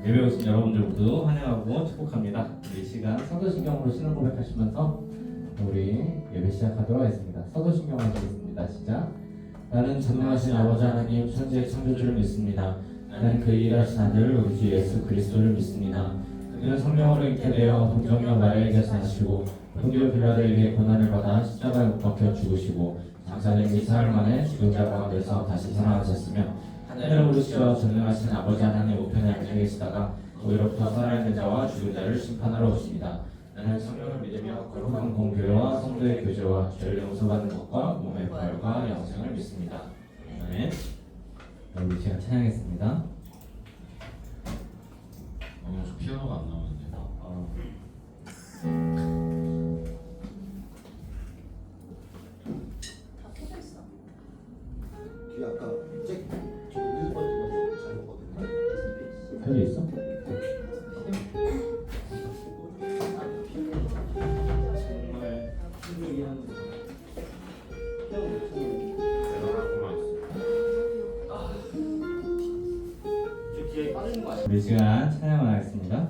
예배 오신 여러분들 모두 환영하고 축복합니다. 이 시간 사도신경으로 신앙 고백하시면서 우리 예배 시작하도록 하겠습니다. 사도신경 하시겠습니다. 시작. 나는 전능하신 아버지 하나님 천지의 창조주를 믿습니다. 나는 그 일하신 아들 우리 주 예수 그리스도를 믿습니다. 그는 성령으로 잉태되어 동정녀 마리아에게서 나시고 본디오 빌라도에게 고난을 받아 십자가에 못 박혀 죽으시고 장사된 지 사흘 만에 죽은 자 가운데서 다시 살아나셨으며 하늘에 오르시어 전능하신 아버지 하나님 우편에 앉아 계시다가 오히로부터 살아있는 자와 죽은 자를 심판하러 오십니다. 나는 성령을 믿으며 거룩한 공교회와 성도의 교제와 죄를 용서받는 것과 몸의 부활과 영생을 믿습니다. 아멘. 우리 시간 찬양했습니다. 저 피아노가 안 나오는데. 다 켜져 있어. 뒤에 아까 저 1번 잘 먹거든요. 펴져 있어? 우리 시간 찬양을 하겠습니다.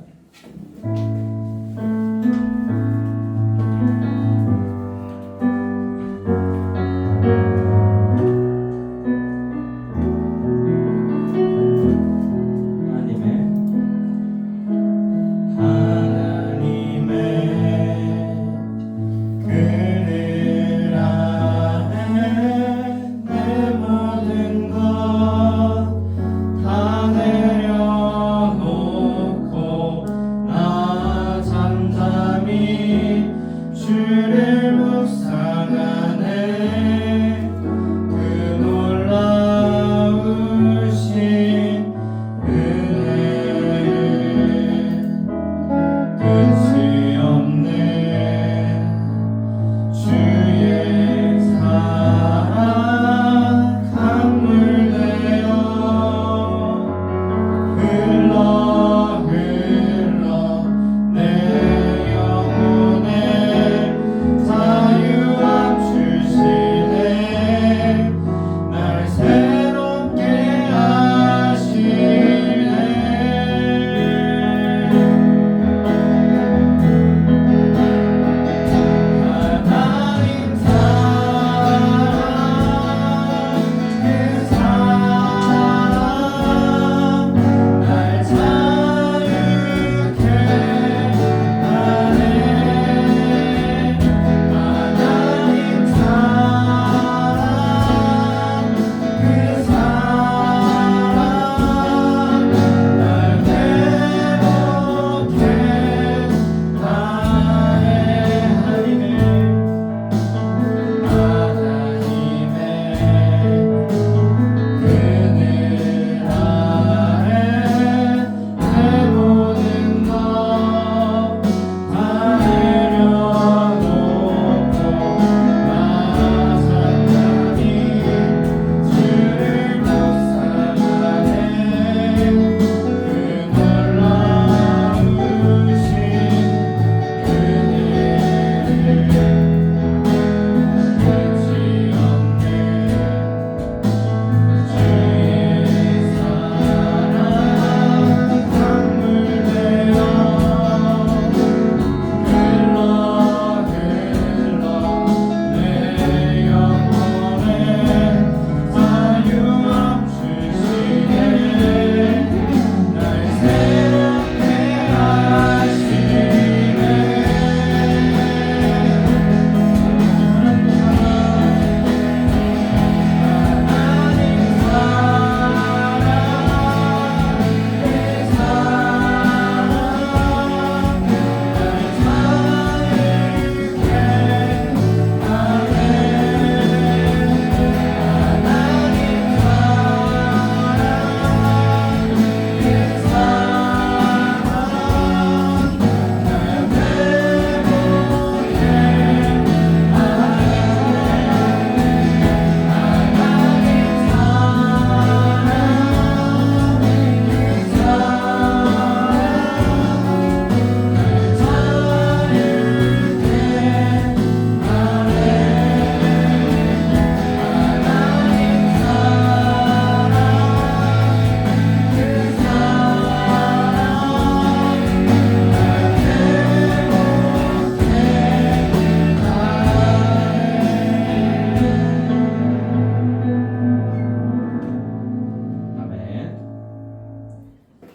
다 내려놓고 나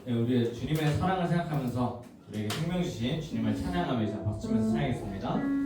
네, 우리 주님의 사랑을 생각하면서 우리에게 생명 주신 주님을 찬양하며 이제 박수치면서 찬양하겠습니다.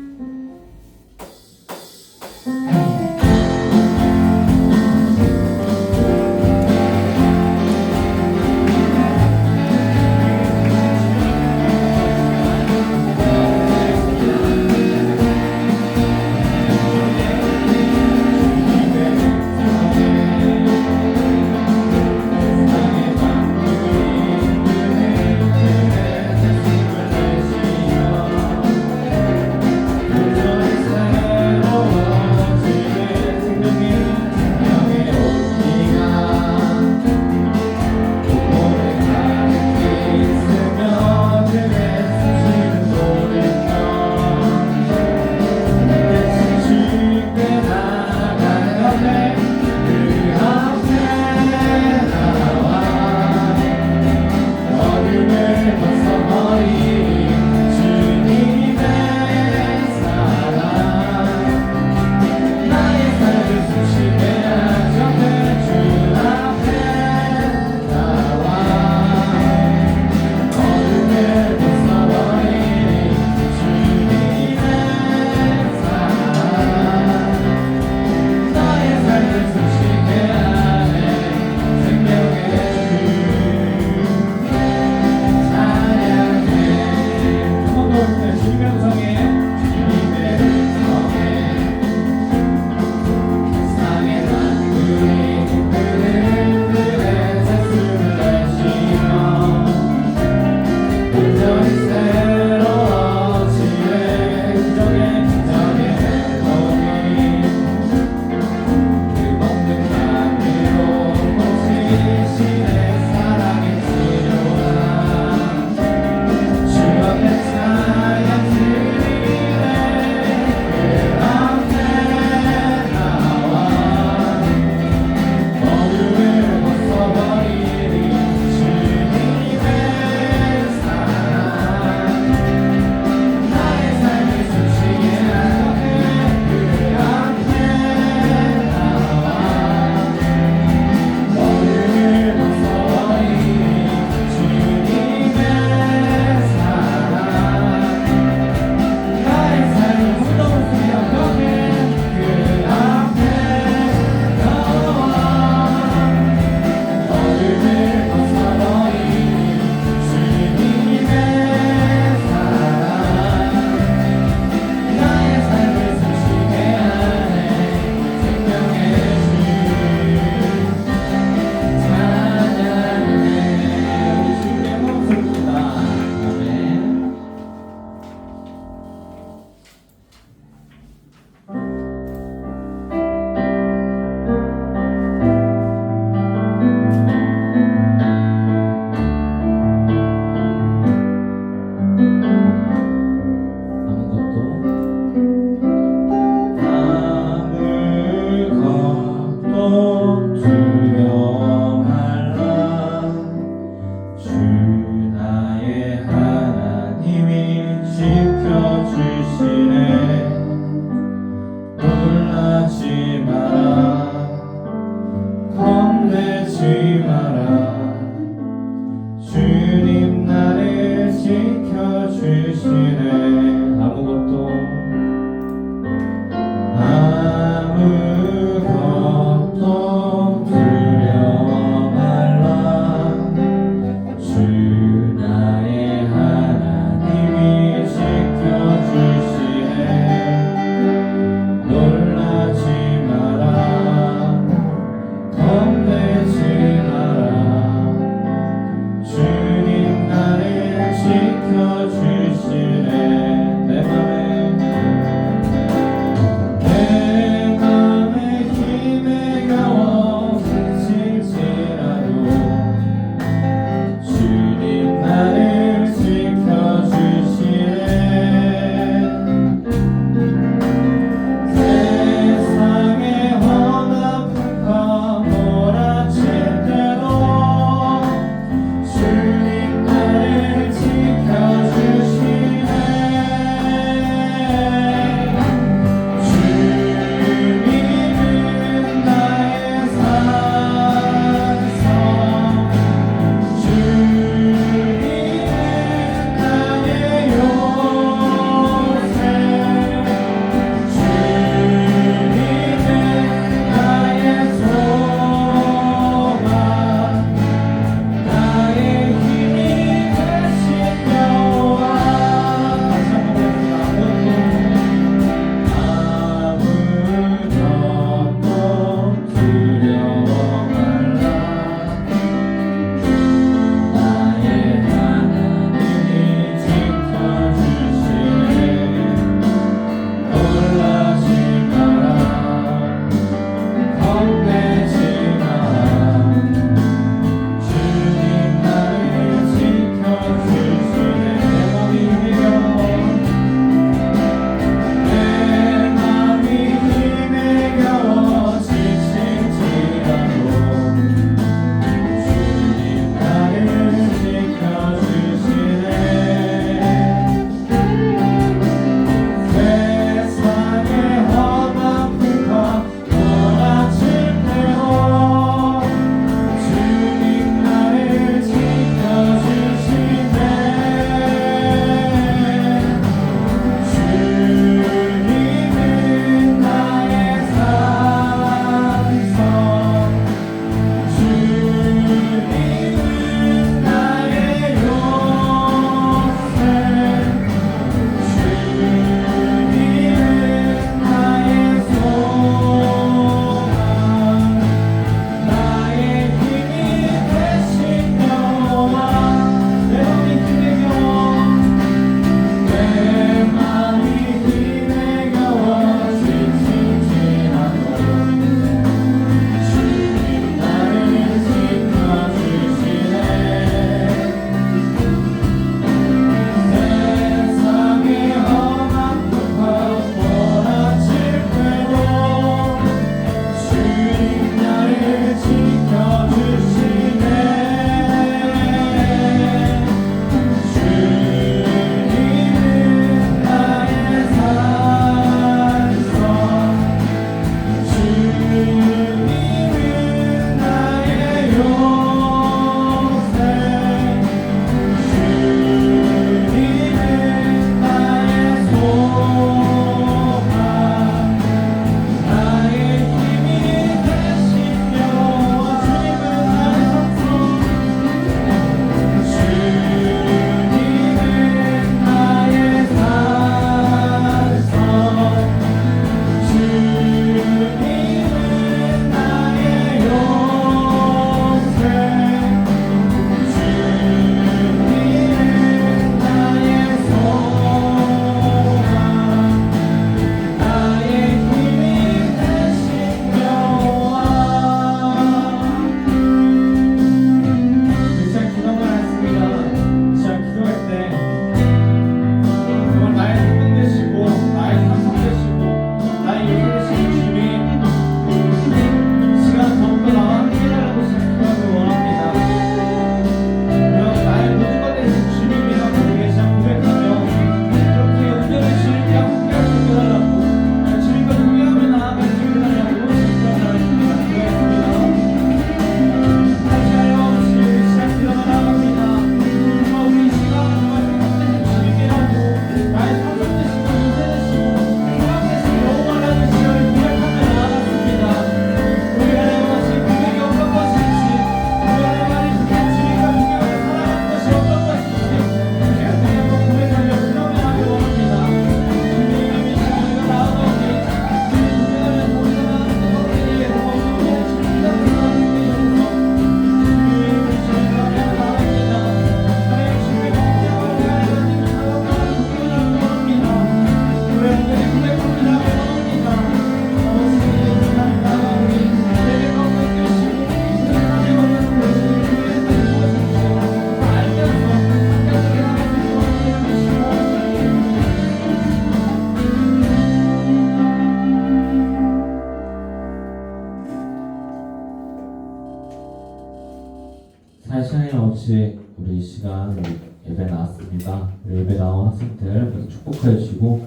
시간 우리 예배 나왔습니다. 우리 예배 나온 학생들 모두 축복해 주시고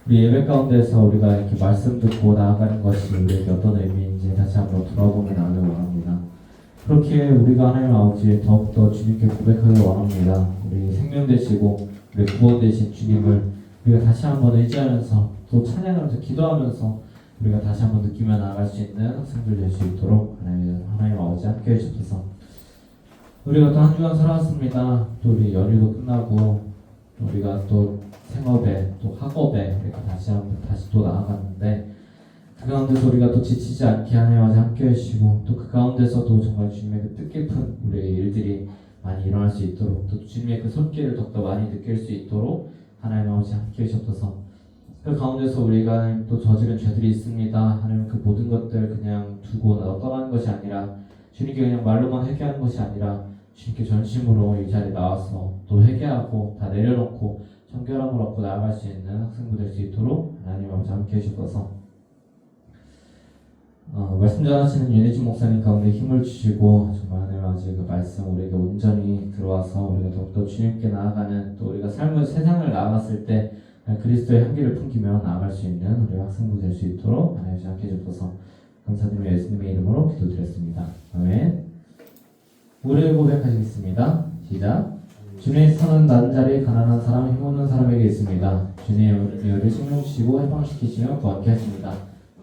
우리 예배 가운데서 우리가 이렇게 말씀 듣고 나아가는 것이 우리에게 어떤 의미인지 다시 한번 돌아보게 나누길 원합니다. 그렇게 우리가 하나님 아버지에 더욱더 주님께 고백하길 원합니다. 우리 생명 되시고 우리 구원 되신 주님을 우리가 다시 한번 의지하면서 또 찬양하면서 기도하면서 우리가 다시 한번 느끼며 나아갈 수 있는 학생들 될 수 있도록 하나님 아버지 함께해 주셔서 우리가 또 한 주간 살아왔습니다. 또 우리 연휴도 끝나고 또 우리가 또 생업에 또 학업에 이렇게 다시 또 나아갔는데 그 가운데서 우리가 또 지치지 않게 하나님 아버지 함께 해주시고 또 그 가운데서도 정말 주님의 그 뜻깊은 우리의 일들이 많이 일어날 수 있도록 또 주님의 그 손길을 더욱더 많이 느낄 수 있도록 하나님 아버지 함께 해주셔서 그 가운데서 우리가 또 저지른 죄들이 있습니다. 하나님 그 모든 것들 그냥 두고 떠나는 것이 아니라 주님께 그냥 말로만 회개하는 것이 아니라 주님께 전심으로 이 자리에 나와서 또 회개하고 다 내려놓고 정결함을 얻고 나아갈 수 있는 학생부 될 수 있도록 하나님 아버지 함께 해주셔서 말씀 전하시는 윤혜진 목사님 가운데 힘을 주시고 정말 하나님 아버지 그 말씀 우리에게 온전히 들어와서 우리가 더욱더 주님께 나아가는 또 우리가 삶을 세상을 나아갔을 때 그리스도의 향기를 풍기며 나아갈 수 있는 우리 학생부 될 수 있도록 하나님 아버지 함께 해주셔서 감사드리며 예수님의 이름으로 기도드렸습니다. 아멘. 우리의 고백하시겠습니다. 시작. 주님의 손은 낮은 자리에 가난한 사람, 힘없는 사람에게 있습니다. 주님의 은혜를 생명 주시고 해방시키시며 구하게 하십니다.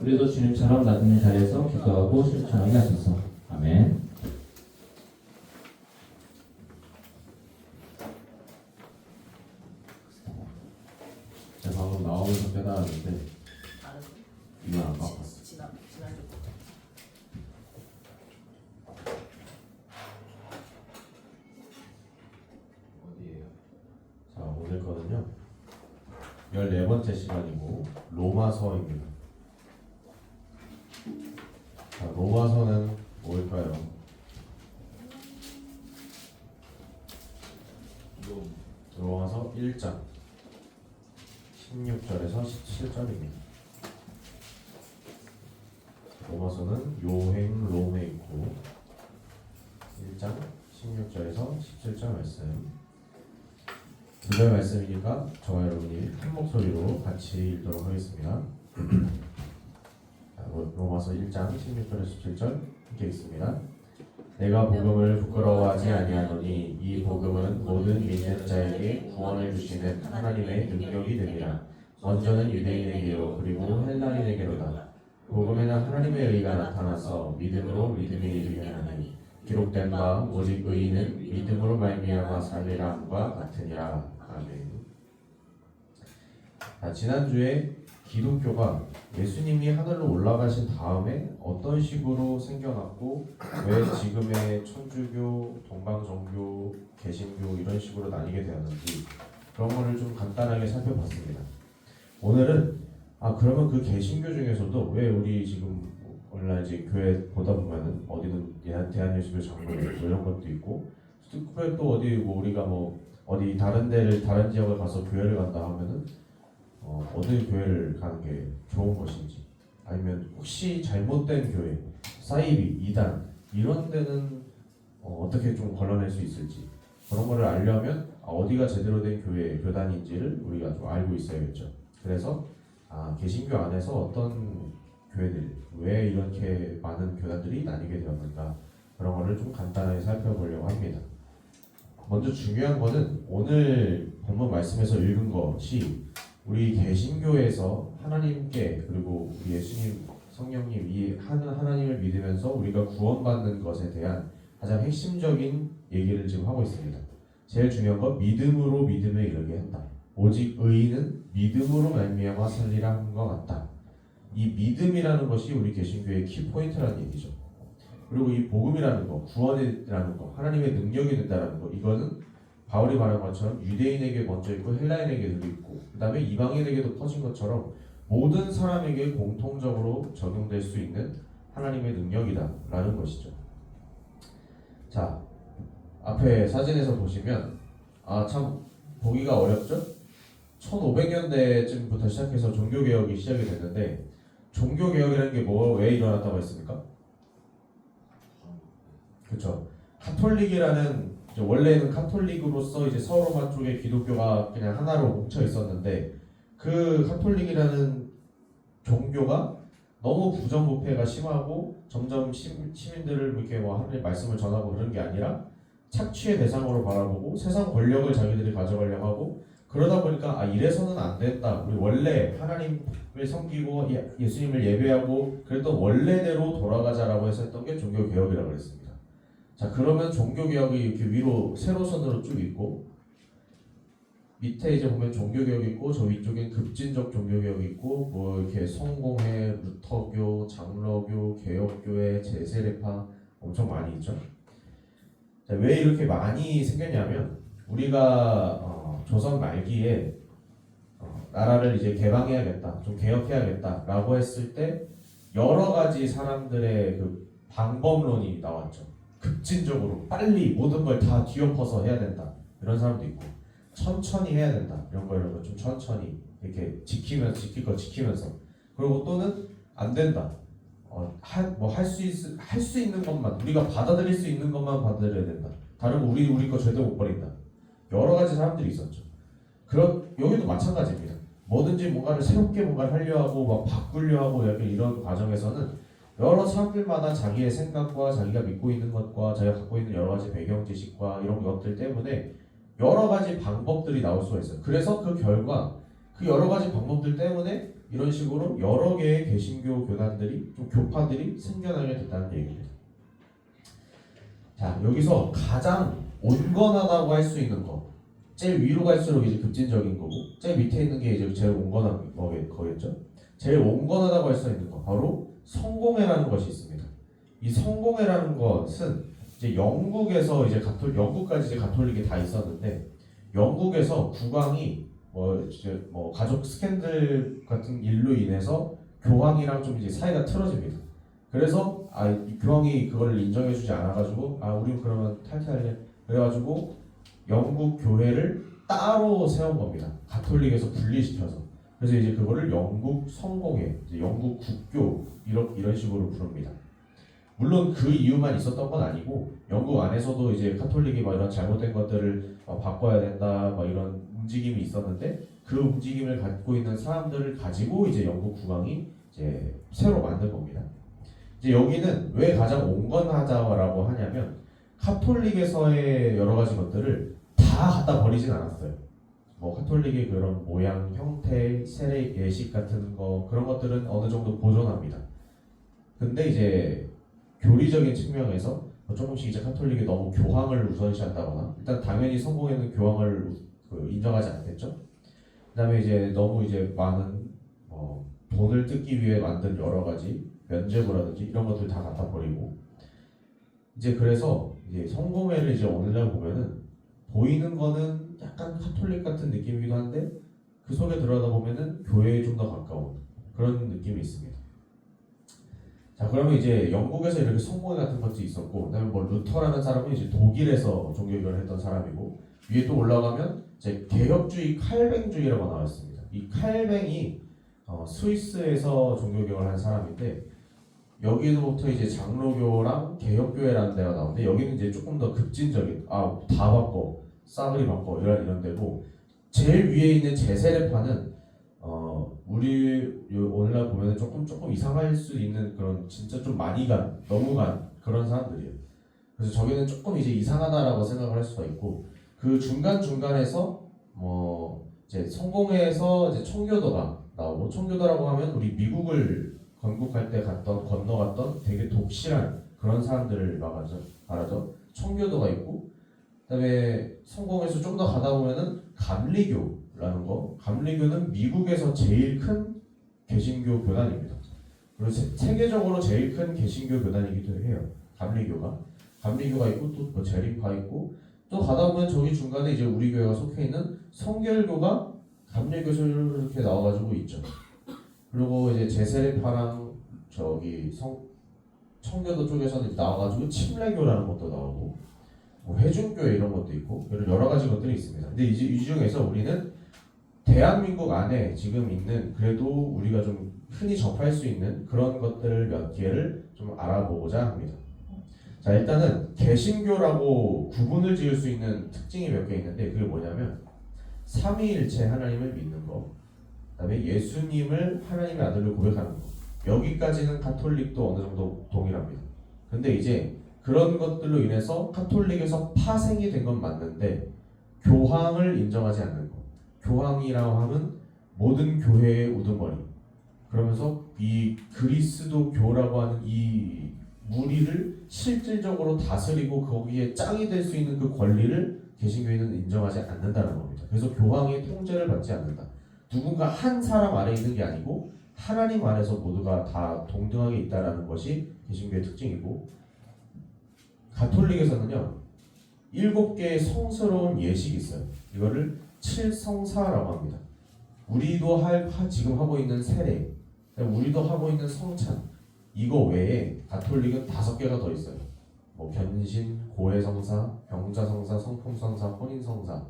우리도 주님처럼 낮은 자리에서 기도하고 실천하게 하소서. 아멘. 제가 방금 나오면서 깨달았는데 이건 안 바꿨어. 어디에요? 자, 오늘 거는요 14번째 시간이고 로마서입니다. 자, 로마서는 뭘까요? 로마서 1장 16절에서 17절입니다. 로마서는 요행 롬에 있고 1장 16절에서 17절 말씀 두절 말씀이니까 저와 여러분이 한 목소리로 같이 읽도록 하겠습니다. 로마서 1장 16절에서 17절 함께 읽습니다. 내가 복음을 부끄러워하지 아니하노니 이 복음은 모든 믿는 자에게 구원을 주시는 하나님의 능력이 됩니다. 먼저는 유대인에게로 그리고 헬라인에게로다. 복음에는 하나님의 의가 나타나서 믿음으로 믿음이 이르게 하나니 기록된 바 오직 의인은 믿음으로 말미암아 살리라 함과 같으니라. 아멘. 지난주에 기독교가 예수님이 하늘로 올라가신 다음에 어떤 식으로 생겨났고 왜 지금의 천주교, 동방종교, 개신교 이런 식으로 나뉘게 되었는지 그런 거를 좀 간단하게 살펴봤습니다. 오늘은 그러면 그 개신교 중에서도 왜 우리 지금 오늘날 이제 교회 보다 보면은 어디든 대한예수교 장로교 이런 것도 있고 또 어디 우리가 어디 다른 지역을 가서 교회를 간다 하면은 어느 교회를 가는 게 좋은 것인지 아니면 혹시 잘못된 교회, 사이비, 이단 이런 데는 어떻게 좀 걸러낼 수 있을지 그런 거를 알려면 어디가 제대로 된 교단인지를 우리가 좀 알고 있어야겠죠. 그래서 개신교 안에서 어떤 교회들 왜 이렇게 많은 교단들이 나뉘게 되었는가 그런 거를 좀 간단하게 살펴보려고 합니다. 먼저 중요한 거는 오늘 본문 말씀에서 읽은 것이 우리 개신교에서 하나님께 그리고 우리 예수님, 성령님 이 하나님을 믿으면서 우리가 구원받는 것에 대한 가장 핵심적인 얘기를 지금 하고 있습니다. 제일 중요한 건 믿음으로 믿음에 이르게 한다. 오직 의인은 믿음으로 말미암아 살리라 한 것 같다. 이 믿음이라는 것이 우리 개신교의 키포인트라는 얘기죠. 그리고 이 복음이라는 거, 구원이라는 거, 하나님의 능력이 된다는 거 이거는 바울이 말한 것처럼 유대인에게 먼저 있고 헬라인에게도 있고 그 다음에 이방인에게도 퍼진 것처럼 모든 사람에게 공통적으로 적용될 수 있는 하나님의 능력이다 라는 것이죠. 자, 앞에 사진에서 보시면 참 보기가 어렵죠? 1500년대쯤부터 시작해서 종교개혁이 시작이 됐는데 종교개혁이라는 게 왜 일어났다고 했습니까? 그렇죠. 카톨릭이라는 이제 원래는 카톨릭으로서 이제 서로마 쪽의 기독교가 그냥 하나로 뭉쳐 있었는데 그 카톨릭이라는 종교가 너무 부정부패가 심하고 점점 시민들을 이렇게 뭐 하나님의 말씀을 전하고 그런 게 아니라 착취의 대상으로 바라보고 세상 권력을 자기들이 가져가려고 하고 그러다 보니까 아 이래서는 안 된다. 우리 원래 하나님을 섬기고 예수님을 예배하고 그랬던 원래대로 돌아가자라고 해서 했던 게 종교개혁이라고 그랬습니다. 자 그러면 종교개혁이 이렇게 위로 세로선으로 쭉 있고 밑에 이제 보면 종교개혁이 있고 저 위쪽엔 급진적 종교개혁이 있고 뭐 이렇게 성공회, 루터교, 장로교, 개혁교회, 제세례파 엄청 많이 있죠. 자, 왜 이렇게 많이 생겼냐면 우리가 조선 말기에 나라를 이제 개방해야겠다, 좀 개혁해야겠다라고 했을 때 여러 가지 사람들의 그 방법론이 나왔죠. 급진적으로 빨리 모든 걸 다 뒤엎어서 해야 된다 이런 사람도 있고 천천히 해야 된다 이런 거 좀 천천히 이렇게 지키면서 지킬 거 지키면서 그리고 또는 안 된다 할 수 있는 것만 우리가 받아들일 수 있는 것만 받아들여야 된다 다른 거 우리 거 절대 못 버린다 여러 가지 사람들이 있었죠. 그런 여기도 마찬가지입니다. 뭐든지 뭔가를 새롭게 뭔가를 하려 하고 막 바꾸려 하고 약간 이런 과정에서는 여러 사람들마다 자기의 생각과 자기가 믿고 있는 것과 자기가 갖고 있는 여러 가지 배경 지식과 이런 것들 때문에 여러 가지 방법들이 나올 수가 있어요. 그래서 그 결과 그 여러 가지 방법들 때문에 이런 식으로 여러 개의 개신교 교단들이 좀 교파들이 생겨나게 됐다는 얘기입니다. 자 여기서 가장 온건하다고 할 수 있는 거 제일 위로 갈수록 이제 급진적인 거고 제일 밑에 있는 게 이제 제일 온건한 거겠죠. 제일 온건하다고 할 수 있는 거 바로 성공회라는 것이 있습니다. 이 성공회라는 것은 이제 영국에서 이제 영국까지 이제 가톨릭이 다 있었는데 영국에서 국왕이 뭐 가족 스캔들 같은 일로 인해서 교황이랑 좀 이제 사이가 틀어집니다. 그래서 이 교황이 그걸 인정해주지 않아가지고 우리 그러면 탈퇴할래 그래가지고 영국 교회를 따로 세운 겁니다. 가톨릭에서 분리시켜서. 그래서 이제 그거를 영국 성공회, 이제 영국 국교 이런 식으로 부릅니다. 물론 그 이유만 있었던 건 아니고 영국 안에서도 이제 카톨릭이 막 이런 잘못된 것들을 바꿔야 된다 막 이런 움직임이 있었는데 그 움직임을 갖고 있는 사람들을 가지고 이제 영국 국왕이 이제 새로 만든 겁니다. 이제 여기는 왜 가장 온건하자라고 하냐면 카톨릭에서의 여러 가지 것들을 다 갖다 버리진 않았어요. 뭐 카톨릭의 그런 모양, 형태, 세례 예식 같은 거 그런 것들은 어느 정도 보존합니다. 근데 이제 교리적인 측면에서 조금씩 이제 카톨릭이 너무 교황을 우선시한다거나 일단 당연히 성공에는 교황을 인정하지 않겠죠. 그다음에 이제 너무 이제 많은 돈을 뜯기 위해 만든 여러 가지 면죄부라든지 이런 것들 다 갖다 버리고 이제 그래서 이제 성공회를 이제 오늘날 보면은 보이는 거는 약간 카톨릭 같은 느낌이기도 한데 그 속에 들어가다 보면은 교회에 좀 더 가까운 그런 느낌이 있습니다. 자 그러면 이제 영국에서 이렇게 성공회 같은 것도 있었고 그다음에 뭐 루터라는 사람은 이제 독일에서 종교개혁을 했던 사람이고 위에 또 올라가면 이제 개혁주의 칼뱅주의라고 나왔습니다. 이 칼뱅이 스위스에서 종교개혁을 한 사람인데 여기서부터 이제 장로교랑 개혁교회라는 데가 나오는데 여기는 이제 조금 더 급진적인 다 바꿔 싸그리 바꿔 이런 데고 제일 위에 있는 제세례파는 우리 오늘날 보면 조금 이상할 수 있는 그런 진짜 좀 많이 너무 간 그런 사람들이에요. 그래서 저기는 조금 이제 이상하다라고 생각을 할 수가 있고 그 중간에서 이제 성공회에서 이제 청교도가 나오고 청교도라고 하면 우리 미국을 건국할 때 건너갔던 되게 독실한 그런 사람들을 말하죠. 청교도가 있고 그다음에 성공에서 좀 더 가다 보면은 감리교라는 거. 감리교는 미국에서 제일 큰 개신교 교단입니다. 그리고 세계적으로 제일 큰 개신교 교단이기도 해요. 감리교가 있고 또 뭐 재림파 있고 또 가다 보면 저기 중간에 이제 우리 교회가 속해 있는 성결교가 감리교에서 이렇게 나와가지고 있죠. 그리고 이제 제세례파랑 저기 청교도 쪽에서는 나와가지고 침례교라는 것도 나오고 뭐 회중교회 이런 것도 있고 이런 여러 가지 것들이 있습니다. 근데 이제 이 중에서 우리는 대한민국 안에 지금 있는 그래도 우리가 좀 흔히 접할 수 있는 그런 것들 몇 개를 좀 알아보고자 합니다. 자, 일단은 개신교라고 구분을 지을 수 있는 특징이 몇 개 있는데 그게 뭐냐면 삼위일체 하나님을 믿는 거, 그다음에 예수님을 하나님의 아들로 고백하는 거. 여기까지는 가톨릭도 어느 정도 동일합니다. 근데 이제 그런 것들로 인해서 가톨릭에서 파생이 된 건 맞는데 교황을 인정하지 않는 거. 교황이라고 하면 모든 교회의 우두머리. 그러면서 이 그리스도교라고 하는 이 무리를 실질적으로 다스리고 거기에 짱이 될 수 있는 그 권리를 개신교회는 인정하지 않는다는 겁니다. 그래서 교황의 통제를 받지 않는다. 누군가 한 사람 아래에 있는 게 아니고 하나님 안에서 모두가 다 동등하게 있다라는 것이 개신교의 특징이고, 가톨릭에서는요 7개의 성스러운 예식이 있어요. 이거를 칠성사라고 합니다. 우리도 지금 하고 있는 세례, 우리도 하고 있는 성찬, 이거 외에 가톨릭은 5개가 더 있어요. 뭐 변신, 고해성사, 병자성사, 성품성사, 혼인성사,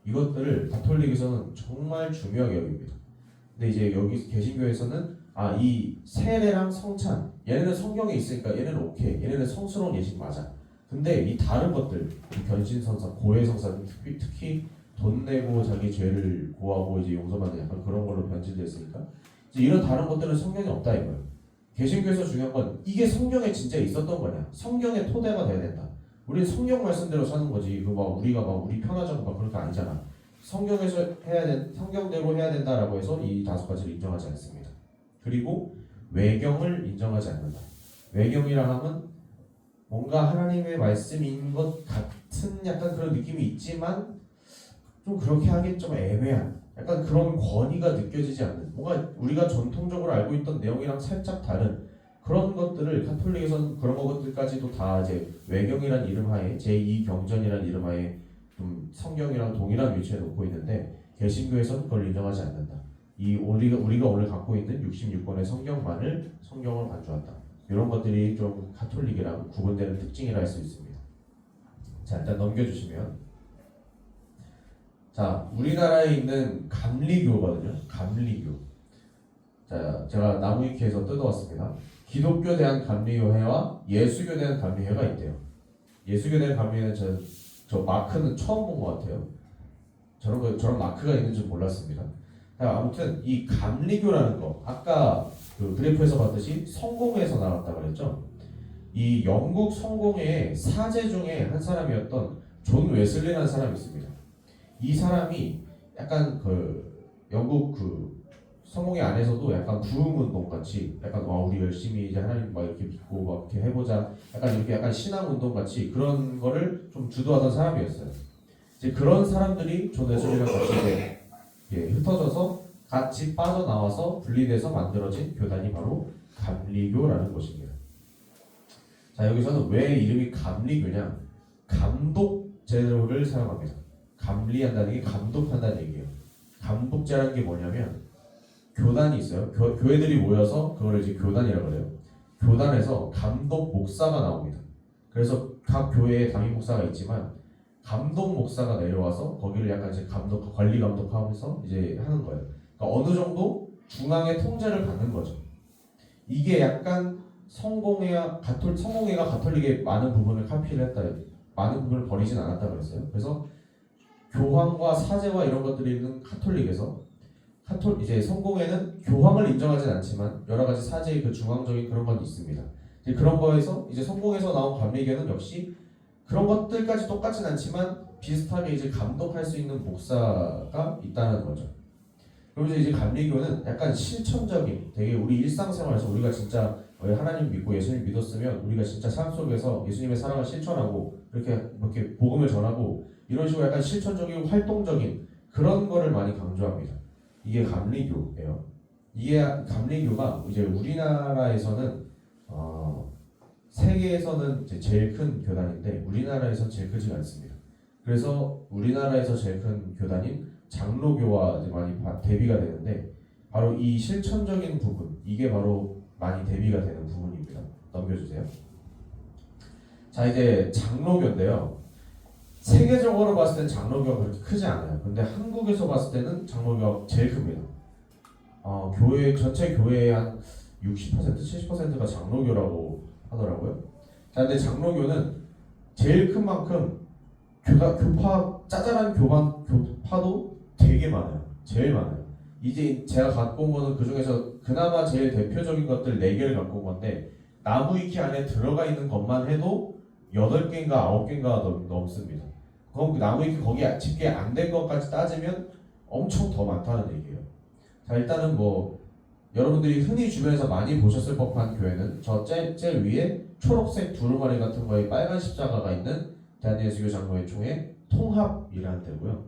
이것들을 가톨릭에서는 정말 중요하게 여깁니다. 근데 이제 여기 개신교에서는 이 세례랑 성찬, 얘네는 성경에 있으니까 얘네는 오케이, 얘네는 성스러운 예식 맞아. 근데 이 다른 것들, 변신성사, 고해성사, 특히 돈 내고 자기 죄를 고하고 이제 용서받는 약간 그런 걸로 변질됐으니까 이제 이런 다른 것들은 성경에 없다 이거예요. 개신교에서 중요한 건 이게 성경에 진짜 있었던 거냐, 성경의 토대가 돼야 된다. 우리는 성경 말씀대로 사는 거지. 우리가 우리 편하자고 그런 게 아니잖아. 성경에서 성경대로 해야 된다라고 해서 이 5가지를 인정하지 않습니다. 그리고 외경을 인정하지 않는다. 외경이라 하면 뭔가 하나님의 말씀인 것 같은 약간 그런 느낌이 있지만 좀 그렇게 하긴 좀 애매한 약간 그런 권위가 느껴지지 않는, 뭔가 우리가 전통적으로 알고 있던 내용이랑 살짝 다른 그런 것들을 가톨릭에서는 그런 것들까지도 다 이제 외경이란 이름 하에 제2경전이란 이름 하에 좀 성경이랑 동일한 위치에 놓고 있는데 개신교에서는 그걸 인정하지 않는다. 우리가 오늘 갖고 있는 66권의 성경만을 성경으로 간주한다. 이런 것들이 좀 가톨릭이랑 구분되는 특징이라 할 수 있습니다. 자, 일단 넘겨주시면, 자, 우리나라에 있는 감리교거든요. 감리교. 자, 제가 나무위키에서 뜯어왔습니다. 기독교 대한 감리교회와 예수교 대한 감리교회가 있대요. 예수교 대한 감리교회는 저 마크는 처음 본 것 같아요. 저런 마크가 있는 줄 몰랐습니다. 자, 아무튼 이 감리교라는 거, 아까 그 그래프에서 봤듯이 성공회에서 나왔다 그랬죠. 이 영국 성공회의 사제 중에 한 사람이었던 존 웨슬리라는 사람이 있습니다. 이 사람이 약간 영국 성공회 안에서도 약간 부흥운동 같이 약간 우리 열심히 이제 하나님 막 이렇게 믿고 막 이렇게 해보자, 약간 신앙운동 같이 그런 거를 좀 주도하던 사람이었어요. 이제 그런 사람들이 존 웨슬리랑 같이 흩어져서 같이 빠져나와서 분리돼서 만들어진 교단이 바로 감리교라는 것입니다. 자, 여기서는 왜 이름이 감리교냐? 감독제도를 사용합니다. 감리한다는 게 감독한다는 얘기예요. 감독제라는 게 뭐냐면 교단이 있어요. 교회들이 모여서 그걸 이제 교단이라고 그래요. 교단에서 감독 목사가 나옵니다. 그래서 각 교회에 담임 목사가 있지만 감독 목사가 내려와서 거기를 약간 이제 관리 감독하면서 이제 하는 거예요. 그러니까 어느 정도 중앙의 통제를 받는 거죠. 이게 약간 성공회가 가톨릭의 많은 부분을 카피를 했다, 많은 부분을 버리진 않았다 그랬어요. 그래서 교황과 사제와 이런 것들이 있는 가톨릭에서 이제 성공회는 교황을 인정하진 않지만 여러 가지 사제의 그 중앙적인 그런 건 있습니다. 이제 그런 거에서 이제 성공에서 나온 감리교는 역시 그런 것들까지 똑같진 않지만 비슷하게 이제 감독할 수 있는 목사가 있다는 거죠. 그러면서 이제 감리교는 약간 실천적인, 되게 우리 일상생활에서 우리가 진짜 하나님 믿고 예수님 믿었으면 우리가 진짜 삶 속에서 예수님의 사랑을 실천하고 이렇게 복음을 전하고 이런 식으로 약간 실천적이고 활동적인 그런 거를 많이 강조합니다. 이게 감리교예요. 이게 감리교가 이제 우리나라에서는 세계에서는 이제 제일 큰 교단인데 우리나라에서 제일 크지 않습니다. 그래서 우리나라에서 제일 큰 교단인 장로교와 이제 많이 대비가 되는데 바로 이 실천적인 부분, 이게 바로 많이 대비가 되는 부분입니다. 넘겨주세요. 자, 이제 장로교인데요. 세계적으로 봤을 땐 장로교가 그렇게 크지 않아요. 근데 한국에서 봤을 때는 장로교가 제일 큽니다. 전체 교회의 한 60%, 70%가 장로교라고 하더라고요. 자, 근데 장로교는 제일 큰 만큼 짜잘한 교파도 되게 많아요. 제일 많아요. 이제 제가 갖고 온 거는 그 중에서 그나마 제일 대표적인 것들 4개를 갖고 온 건데 나무위키 안에 들어가 있는 것만 해도 8개인가 9개인가 넘습니다. 그럼 나무위키 거기 집계 안 된 것까지 따지면 엄청 더 많다는 얘기예요. 자, 일단은 뭐 여러분들이 흔히 주변에서 많이 보셨을 법한 교회는 저 제일 위에 초록색 두루마리 같은 거에 빨간 십자가가 있는 대한예수교 장로회 총회 통합이라는 데고요.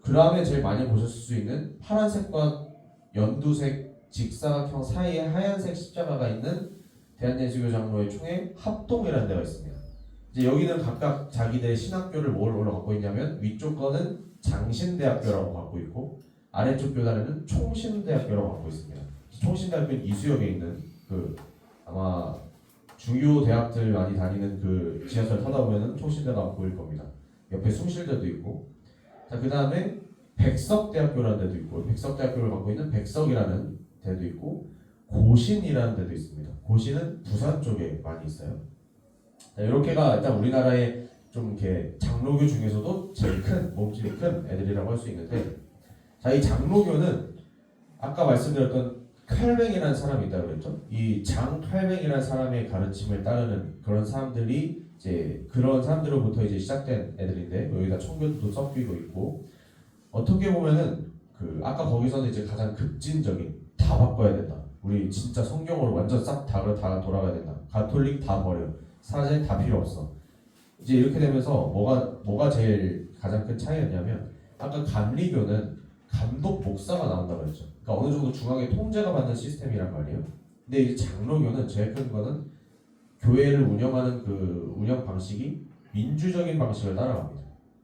그 다음에 제일 많이 보셨을 수 있는 파란색과 연두색 직사각형 사이에 하얀색 십자가가 있는 대한예수교 장로회 총회 합동이라는 데가 있습니다. 이제 여기는 각각 자기들의 신학교를 뭘로 갖고 있냐면 위쪽 거는 장신대학교라고 갖고 있고 아래쪽 교단에는 총신대학교라고 갖고 있습니다. 총신대학교는 이수역에 있는 그 아마 주요 대학들 많이 다니는 그 지하철 타다 보면은 총신대가 보일 겁니다. 옆에 숭실대도 있고, 자, 그 다음에 백석대학교라는 데도 있고, 백석대학교를 갖고 있는 백석이라는 데도 있고, 고신이라는 데도 있습니다. 고신은 부산 쪽에 많이 있어요. 자, 이렇게가 일단 우리나라의 좀 이렇게 장로교 중에서도 제일 큰 몸집이 큰 애들이라고 할 수 있는데, 자, 이 장로교는 아까 말씀드렸던 칼뱅이라는 사람이 있다고 그랬죠. 이 장 칼뱅이라는 사람의 가르침을 따르는 그런 사람들이 이제 그런 사람들로부터 이제 시작된 애들인데 여기다 청교도도 섞이고 있고 어떻게 보면은 그 아까 거기서는 이제 가장 급진적인 다 바꿔야 된다. 우리 진짜 성경으로 완전 싹 다 돌아가야 된다. 가톨릭 다 버려. 사제 다 필요 없어. 이제 이렇게 되면서 뭐가 제일 가장 큰 차이였냐면 아까 감리교는 감독 목사가 나온다고 했죠. 그러니까 어느 정도 중앙에 통제가 받는 시스템이란 말이에요. 근데 이제 장로교는 제일 큰 거는 교회를 운영하는 그 운영 방식이 민주적인 방식을 따라갑니다.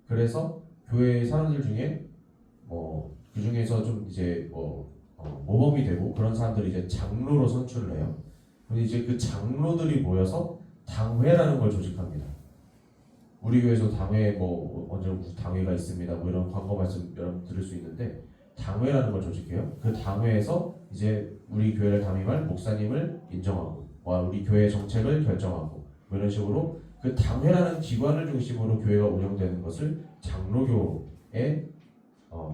그래서 교회 사람들 중에 그 중에서 좀 이제 모범이 되고 그런 사람들이 이제 장로로 선출을 해요. 근데 이제 그 장로들이 모여서 당회라는 걸 조직합니다. 우리 교회에서 당회 언제 무슨 당회가 있습니다. 뭐 이런 광고 말씀 여러분 들을 수 있는데 당회라는 걸 조직해요. 그 당회에서 이제 우리 교회를 담임할 목사님을 인정하고 우리 교회 정책을 결정하고 뭐 이런 식으로 그 당회라는 기관을 중심으로 교회가 운영되는 것을 장로교의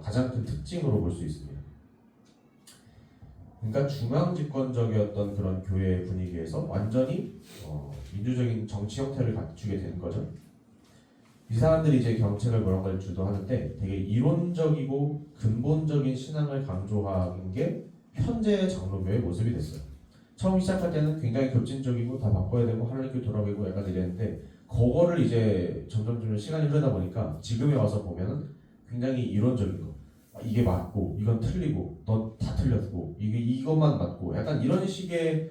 가장 큰 특징으로 볼 수 있습니다. 그러니까 중앙집권적이었던 그런 교회 분위기에서 완전히 민주적인 정치 형태를 갖추게 된 거죠. 이 사람들이 이제 정책을 그런 걸 주도하는데 되게 이론적이고 근본적인 신앙을 강조하는 게 현재의 장로교의 모습이 됐어요. 처음 시작할 때는 굉장히 급진적이고 다 바꿔야 되고 하나님께 돌아가고 약간 이랬는데 그거를 이제 점점 시간이 흐르다 보니까 지금에 와서 보면은 굉장히 이론적인 거 이게 맞고 이건 틀리고 너 다 틀렸고 이것만 맞고 약간 이런 식의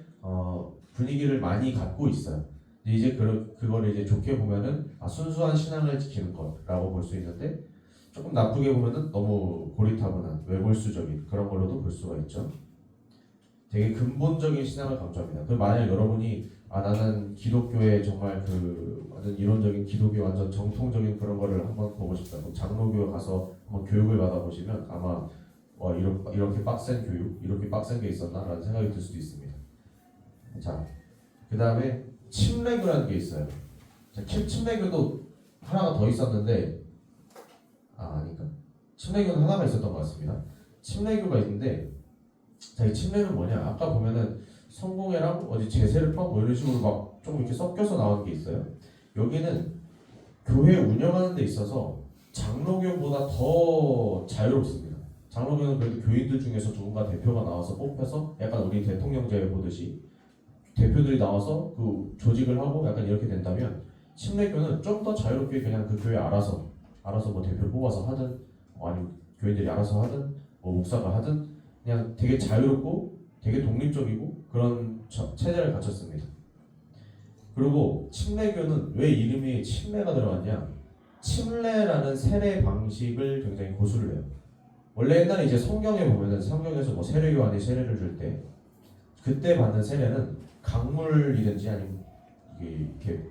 분위기를 많이 갖고 있어요. 이제 그거를 이제 좋게 보면은 순수한 신앙을 지키는 거라고 볼 수 있는데 조금 나쁘게 보면은 너무 고리타분한 외골수적인 그런 걸로도 볼 수가 있죠. 되게 근본적인 신앙을 강조합니다. 그 만약 여러분이 나는 기독교의 정말 그 완전 이론적인 기독교 완전 정통적인 그런 거를 한번 보고 싶다. 장로교에 가서 한번 교육을 받아보시면 아마 이렇게 빡센 교육, 이렇게 빡센 게 있었나라는 생각이 들 수도 있습니다. 자, 그 다음에 침례교라는 게 있어요. 자, 침례교도 하나가 더 있었는데 아닌가? 침례교는 하나가 있었던 것 같습니다. 침례교가 있는데 자, 이 침례는 뭐냐? 아까 보면은 성공회랑 어디 제세를법 뭐 이런 식으로 막 좀 이렇게 섞여서 나오는 게 있어요. 여기는 교회 운영하는 데 있어서 장로교보다 더 자유롭습니다. 장로교는 그래도 교인들 중에서 누군가 대표가 나와서 뽑혀서 약간 우리 대통령제 보듯이 대표들이 나와서 그 조직을 하고 약간 이렇게 된다면 침례교는 좀 더 자유롭게 그냥 그 교회 알아서 뭐 대표를 뽑아서 하든 아니면 교인들이 알아서 하든 뭐 목사가 하든 그냥 되게 자유롭고 되게 독립적이고 그런 체제를 갖췄습니다. 그리고 침례교는 왜 이름이 침례가 들어갔냐? 침례라는 세례 방식을 굉장히 고수를 해요. 원래 옛날에 이제 성경에 보면은 성경에서 뭐 세례요한이 세례를 줄 때 그때 받는 세례는 강물이든지 아니면 이렇게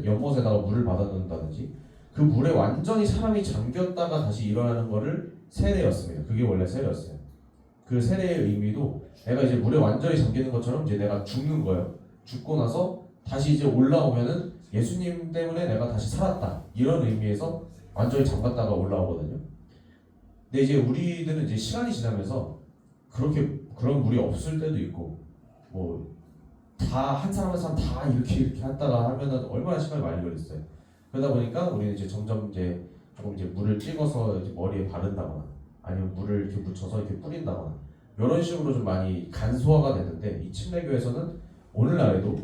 연못에다가 물을 받아놓는다든지 그 물에 완전히 사람이 잠겼다가 다시 일어나는 거를 세례였습니다. 그게 원래 세례였어요. 그 세례의 의미도 내가 이제 물에 완전히 잠기는 것처럼 이제 내가 죽는 거예요. 죽고 나서 다시 이제 올라오면은 예수님 때문에 내가 다시 살았다 이런 의미에서 완전히 잠갔다가 올라오거든요. 근데 이제 우리들은 이제 시간이 지나면서 그렇게 그런 물이 없을 때도 있고 뭐 다 한 사람 한 사람 다 이렇게 하다가 하면은 얼마나 시간이 많이 걸렸어요. 그러다 보니까 우리는 이제 점점 이제 조금 이제 물을 찍어서 이제 머리에 바른다거나 아니면 물을 이렇게 묻혀서 이렇게 뿌린다거나 이런 식으로 좀 많이 간소화가 됐는데 이 침례교에서는 오늘날에도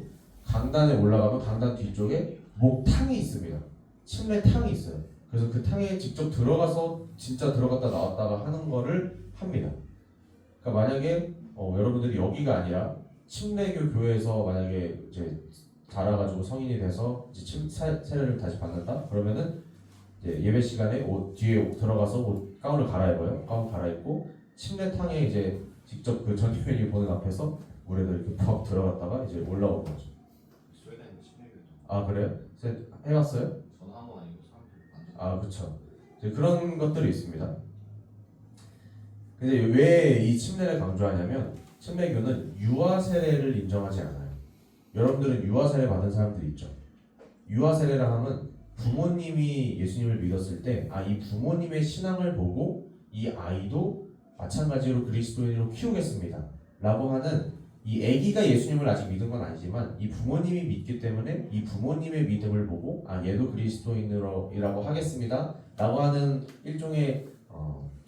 강단에 올라가면 강단 뒤쪽에 목탕이 있습니다. 침례탕이 있어요. 그래서 그 탕에 직접 들어가서 진짜 들어갔다 나왔다가 하는 거를 합니다. 그러니까 만약에 여러분들이 여기가 아니라 침례교 교회에서 만약에 이제 자라가지고 성인이 돼서 이제 세례를 다시 받는다? 그러면은 이제 예배 시간에 뒤에 들어가서 가운을 갈아입어요. 가운 갈아입고 침례탕에 이제 직접 그 전교인이 보는 앞에서 물에도 이렇게 퍽 들어갔다가 이제 올라오는 거죠. 스웨덴 침례교도 아 그래요? 해봤어요? 저는 한 번 아니고 사람들이 완전 아 그렇죠. 이제 그런 것들이 있습니다. 근데 왜 이 침례를 강조하냐면 침례교는 유아 세례를 인정하지 않아요. 여러분들은 유아 세례 받은 사람들이 있죠. 유아 세례라 하면 부모님이 예수님을 믿었을 때 이 부모님의 신앙을 보고 이 아이도 마찬가지로 그리스도인으로 키우겠습니다 라고 하는 이 아기가 예수님을 아직 믿은 건 아니지만 이 부모님이 믿기 때문에 이 부모님의 믿음을 보고 얘도 그리스도인이라고 하겠습니다 라고 하는 일종의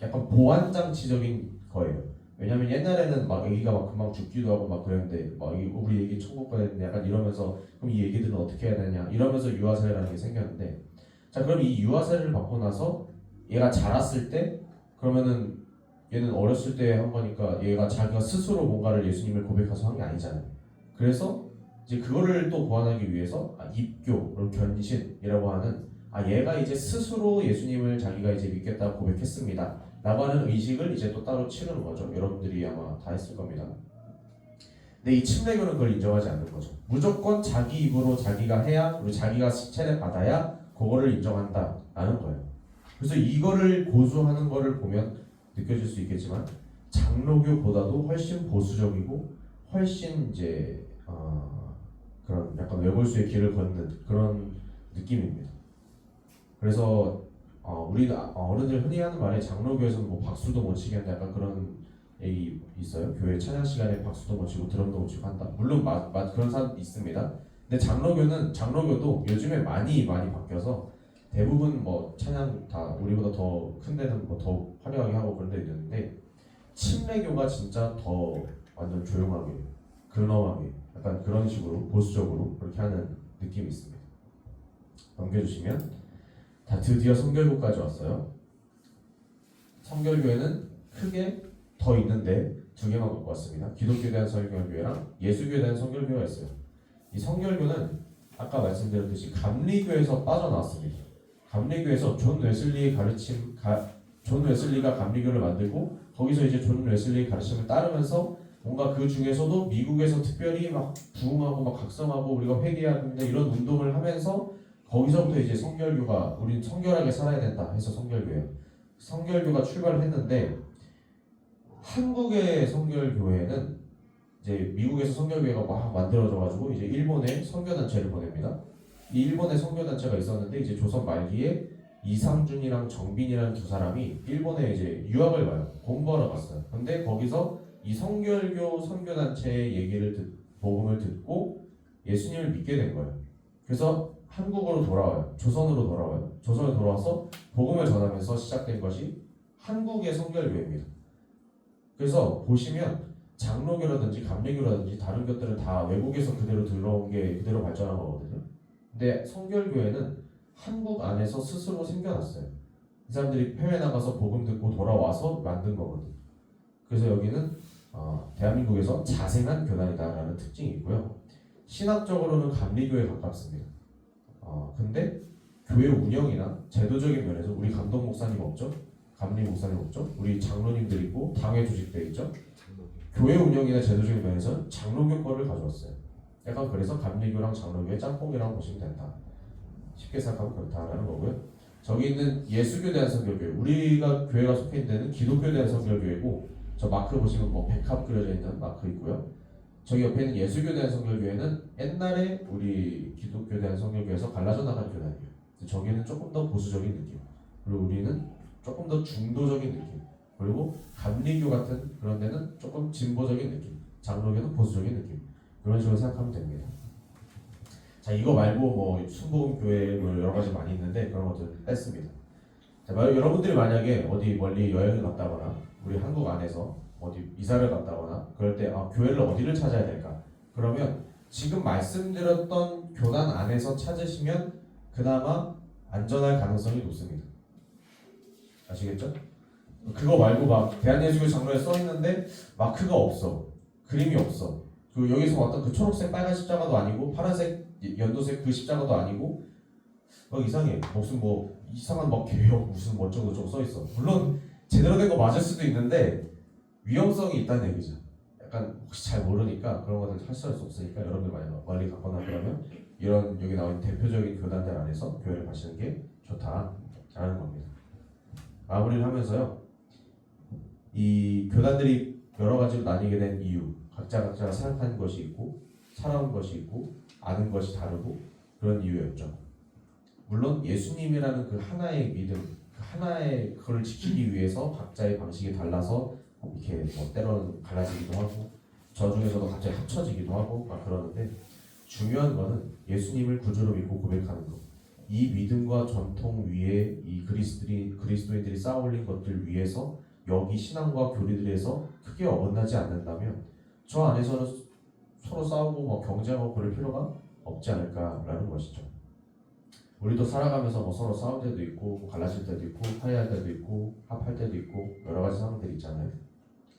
약간 보완장치적인 거예요. 왜냐면 옛날에는 막 아기가 막 금방 죽기도 하고 막 그랬는데 막 우리 애기 천국 가야 되는데 약간 이러면서 그럼 이 애기들은 어떻게 해야 되냐 이러면서 유아세례라는 게 생겼는데 자 그럼 이 유아세례를 받고 나서 얘가 자랐을 때 그러면은 얘는 어렸을 때 한 거니까 얘가 자기가 스스로 뭔가를 예수님을 고백해서 한 게 아니잖아요. 그래서 이제 그거를 또 보완하기 위해서 입교, 견신이라고 하는 얘가 이제 스스로 예수님을 자기가 이제 믿겠다고 고백했습니다 라고 하는 의식을 이제 또 따로 치르는 거죠. 여러분들이 아마 다 했을 겁니다. 근데 이 침례교는 그걸 인정하지 않는 거죠. 무조건 자기 입으로 자기가 해야 그리고 자기가 세례 받아야 그거를 인정한다 라는 거예요. 그래서 이거를 고수하는 거를 보면 느껴질 수 있겠지만 장로교보다도 훨씬 보수적이고 훨씬 이제 그런 약간 외골수의 길을 걷는 그런 느낌입니다. 그래서 우리 어른들 흔히 하는 말에 장로교에서는 뭐 박수도 못 치겠다 약간 그런 얘기 있어요. 교회 찬양 시간에 박수도 못 치고 드럼도 못 치고 한다. 물론 그런 사람 있습니다. 근데 장로교도 요즘에 많이 바뀌어서 대부분 뭐 찬양 다 우리보다 더 큰 데는 뭐 더 화려하게 하고 그런 데 있는데 침례교가 진짜 더 완전 조용하게 근엄하게 약간 그런 식으로 보수적으로 그렇게 하는 느낌이 있습니다. 넘겨주시면 드디어 성결교까지 왔어요. 성결교회는 크게 더 있는데 두 개만 갖고 왔습니다. 기독교에 대한 성결교회랑 예수교에 대한 성결교회가 있어요. 이 성결교는 아까 말씀드렸듯이 감리교에서 빠져나왔습니다. 감리교에서 존 웨슬리가 감리교를 만들고 거기서 이제 존 웨슬리의 가르침을 따르면서 뭔가 그 중에서도 미국에서 특별히 막 부흥하고 막 각성하고 우리가 회개해야 된다 이런 운동을 하면서 거기서부터 이제 성결교가 우린 성결하게 살아야 된다 해서 성결교가 출발을 했는데 한국의 성결교회는 이제 미국에서 성결교회가 막 만들어져가지고 이제 일본에 선교단체를 보냅니다. 이 일본에 선교단체가 있었는데 이제 조선 말기에 이상준이랑 정빈이라는 두 사람이 일본에 이제 유학을 가요. 공부하러 갔어요. 근데 거기서 이 성결교 선교단체의 복음을 듣고 예수님을 믿게 된 거예요. 그래서 한국으로 돌아와요. 조선으로 돌아와요. 조선에 돌아와서 복음을 전하면서 시작된 것이 한국의 성결교회입니다. 그래서 보시면 장로교라든지 감리교라든지 다른 것들은 다 외국에서 그대로 들어온 게 그대로 발전한 거거든요. 근데 성결교회는 한국 안에서 스스로 생겨났어요. 이 사람들이 해외 나가서 복음 듣고 돌아와서 만든 거거든요. 그래서 여기는 대한민국에서 자생한 교단이다라는 특징이 있고요. 신학적으로는 감리교에 가깝습니다. 근데 교회 운영이나 제도적인 면에서 우리 감독 목사님 없죠? 감리 목사님 없죠? 우리 장로님들 있고 당회 조직돼 있죠? 교회 운영이나 제도적인 면에서 장로교 거를 가져왔어요. 약간 그래서 감리교랑 장로교의 짬뽕이라고 보시면 된다. 쉽게 생각하면 그렇다라는 거고요. 저기 있는 예수교에 대한 성결교회, 우리가 교회가 속해 있는 데는 기독교에 대한 성결교회고 저 마크 보시면 뭐 백합 그려져 있는 마크 있고요. 저기 옆에 있는 예수교대한성결교회는 옛날에 우리 기독교대한성결교회에서 갈라져 나간 교단이에요. 저기는 조금 더 보수적인 느낌, 그리고 우리는 조금 더 중도적인 느낌, 그리고 감리교 같은 그런 데는 조금 진보적인 느낌, 장로교는 보수적인 느낌, 그런 식으로 생각하면 됩니다. 자, 이거 말고 뭐 순복음교회 뭐 여러 가지 많이 있는데 그런 것들 뺐습니다. 자, 여러분들이 만약에 어디 멀리 여행을 갔다거나 우리 한국 안에서 어디 이사를 갔다거나 그럴 때 교회를 어디를 찾아야 될까? 그러면 지금 말씀드렸던 교단 안에서 찾으시면 그나마 안전할 가능성이 높습니다. 아시겠죠? 그거 말고 막 대한예수교 장로에 써 있는데 마크가 없어, 그림이 없어. 그 여기서 왔던 그 초록색 빨간 십자가도 아니고 파란색 연두색 그 십자가도 아니고 이상해. 무슨 뭐 이상한 막 개혁 무슨 어쩌고 저쩌고 써 있어. 물론 제대로 된 거 맞을 수도 있는데 위험성이 있다는 얘기죠. 약간 혹시 잘 모르니까 그런 것들 할수 없으니까 여러분들 많이 멀리 갔거나 그러면 이런 여기 나와 있는 대표적인 교단들 안에서 교회를 가시는 게 좋다라는 겁니다. 마무리를 하면서요. 이 교단들이 여러 가지로 나뉘게 된 이유, 각자가 생각하는 것이 있고 살아온 것이 있고 아는 것이 다르고 그런 이유였죠. 물론 예수님이라는 그 하나의 믿음, 그 하나의 그걸 지키기 위해서 각자의 방식이 달라서 이렇게 뭐 때로는 갈라지기도 하고 저 중에서도 갑자기 합쳐지기도 하고 막 그러는데 중요한 거는 예수님을 구주로 믿고 고백하는 것. 이 믿음과 전통 위에 이 그리스도인들이 쌓아올린 것들 위에서 여기 신앙과 교리들에서 크게 어긋나지 않는다면 저 안에서는 서로 싸우고 뭐 경쟁하고 그럴 필요가 없지 않을까라는 것이죠. 우리도 살아가면서 뭐 서로 싸울 때도 있고 뭐 갈라질 때도 있고 화해할 때도 있고 합할 때도 있고 여러 가지 상황들이 있잖아요.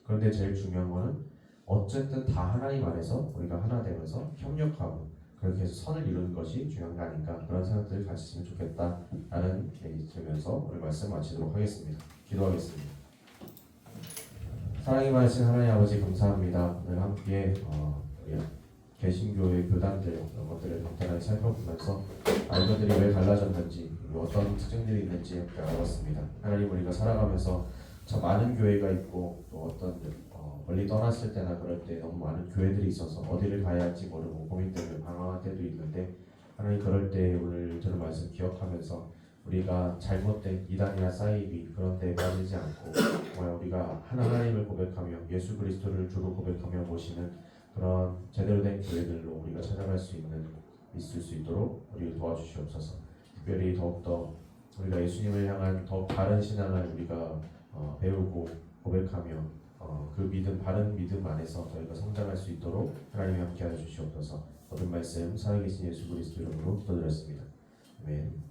그런데 제일 중요한 거는 어쨌든 다 하나님 안에서 우리가 하나 되면서 협력하고 그렇게 해서 선을 이루는 것이 중요한 거 아닌가, 그런 생각들을 가지시면 좋겠다라는 얘기 들으면서 오늘 말씀 마치도록 하겠습니다. 기도하겠습니다. 사랑이 많으신 하나님 아버지 감사합니다. 오늘 함께 우리 개신교의 교단들 이런 것들을 간단하게 살펴보면서 이것들이 왜 갈라졌는지 그리고 어떤 특징들이 있는지 함께 알아봤습니다. 하나님, 우리가 살아가면서 참 많은 교회가 있고 또 어떤 멀리 떠났을 때나 그럴 때 너무 많은 교회들이 있어서 어디를 가야 할지 모르고 고민 때문에 방황할 때도 있는데 하나님, 그럴 때 오늘 들은 말씀 기억하면서 우리가 잘못된 이단이나 사이비 그런 데에 빠지지 않고 정말 우리가 하나님을 고백하며 예수 그리스도를 주로 고백하며 모시는 그런 제대로 된 교회들로 우리가 찾아갈 수 있을 수 있도록 우리를 도와주시옵소서. 특별히 더욱더 우리가 예수님을 향한 더욱 바른 신앙을 우리가 배우고 고백하며 그 믿음, 바른 믿음 안에서 저희가 성장할 수 있도록 하나님이 함께하여 주시옵소서. 모든 말씀 살아계신 예수 그리스도 이름으로 기도드렸습니다. 아멘.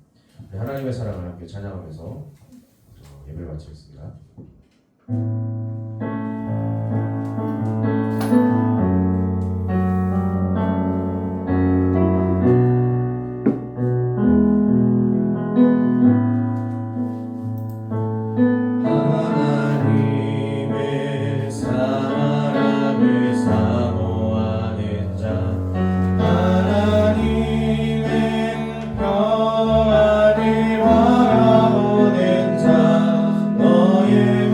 하나님의 사랑을 함께 찬양하면서 예배를 마치겠습니다. 평안을 바라보는 자 너의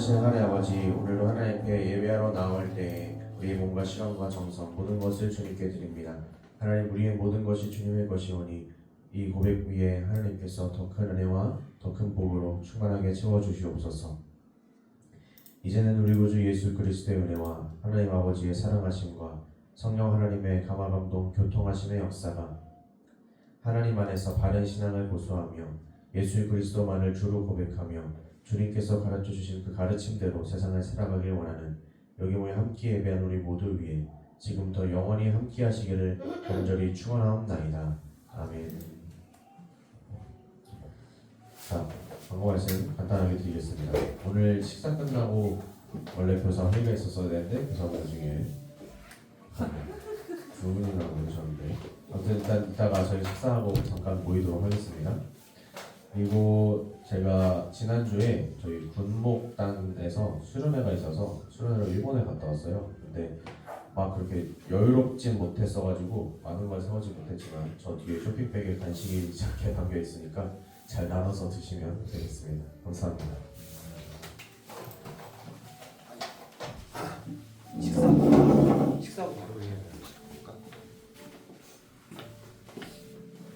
전능하신 하나님 아버지, 오늘도 하나님께 예배하러 나올 때에 우리의 몸과 시간과 정성 모든 것을 주님께 드립니다. 하나님, 우리의 모든 것이 주님의 것이오니 이 고백 위에 하나님께서 더 큰 은혜와 더 큰 복으로 충만하게 채워주시옵소서. 이제는 우리 구주 예수 그리스도의 은혜와 하나님 아버지의 사랑하심과 성령 하나님의 감화감동 교통하심의 역사가 하나님 안에서 바른 신앙을 고수하며 예수 그리스도만을 주로 고백하며 주님께서 가르쳐 주신 그 가르침대로 세상을 살아가길 원하는 여기 모여 함께 예배한 우리 모두 위에 지금부터 영원히 함께 하시기를 간절히 축원하옵나이다. 아멘. 자, 광고 말씀 간단하게 드리겠습니다. 오늘 식사 끝나고 원래 교사 회의가 있었어야 되는데 교사분 중에 두 분이나 모르셨는데 아무튼 일단 이따가 저희 식사하고 잠깐 모이도록 하겠습니다. 그리고 제가 지난주에 저희 군목단에서 수련회가 있어서 수련회로 일본에 갔다 왔어요. 근데 막 그렇게 여유롭진 못했어가지고 많은 걸 사오지 못했지만 저 뒤에 쇼핑백에 간식이 작게 담겨 있으니까 잘 나눠서 드시면 되겠습니다. 감사합니다.